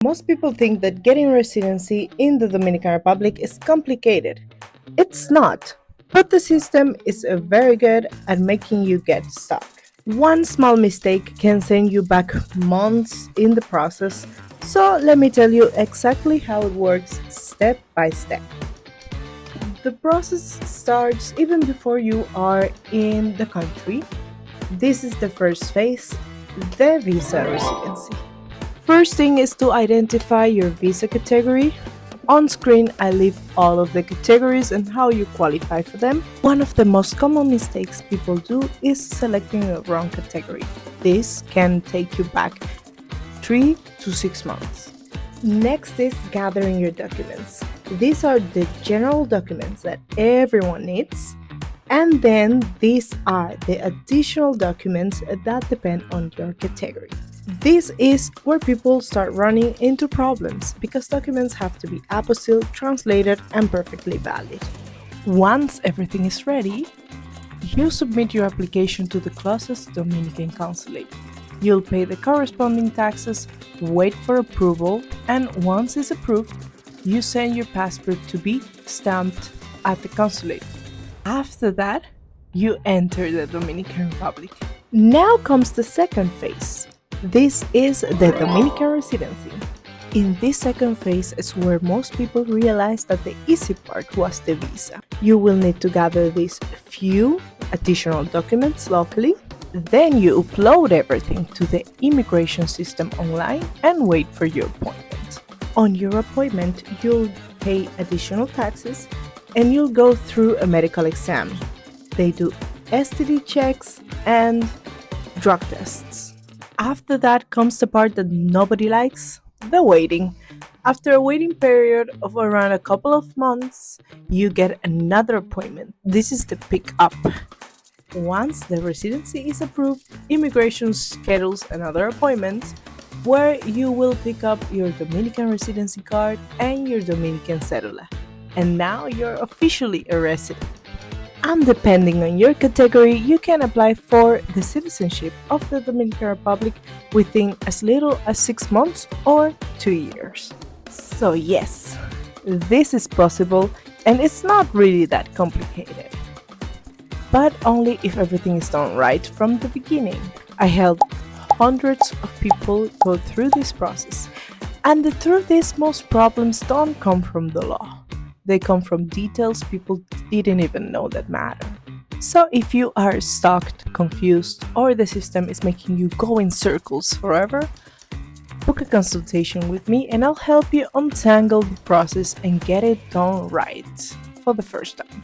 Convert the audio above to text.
Most people think that getting residency in the Dominican Republic is complicated. It's not, but the system is very good at making you get stuck. One small mistake can send you back months in the process, so let me tell you exactly how it works step by step. The process starts even before you are in the country. This is the first phase, the visa residency. First thing is to identify your visa category. On screen, I leave all of the categories and how you qualify for them. One of the most common mistakes people do is selecting the wrong category. This can take you back 3 to 6 months. Next is gathering your documents. These are the general documents that everyone needs. And then these are the additional documents that depend on your category. This is where people start running into problems because documents have to be apostilled, translated, and perfectly valid. Once everything is ready, you submit your application to the closest Dominican consulate. You'll pay the corresponding taxes, wait for approval, and once it's approved, you send your passport to be stamped at the consulate. After that, you enter the Dominican Republic. Now comes the second phase. This is the Dominican Residency. In this second phase is where most people realize that the easy part was the visa. You will need to gather these few additional documents locally. Then you upload everything to the immigration system online and wait for your appointment. On your appointment, you'll pay additional taxes and you'll go through a medical exam. They do STD checks and drug tests. After that comes the part that nobody likes, the waiting. After a waiting period of around a couple of months, you get another appointment. This is the pick up. Once the residency is approved, immigration schedules another appointment where you will pick up your Dominican residency card and your Dominican cedula. And now you're officially a resident. And depending on your category, you can apply for the citizenship of the Dominican Republic within as little as 6 months or 2 years. So yes, this is possible and it's not really that complicated. But only if everything is done right from the beginning. I helped hundreds of people go through this process. And the truth is, most problems don't come from the law. They come from details people didn't even know that matter. So if you are stuck, confused, or the system is making you go in circles forever, book a consultation with me and I'll help you untangle the process and get it done right for the first time.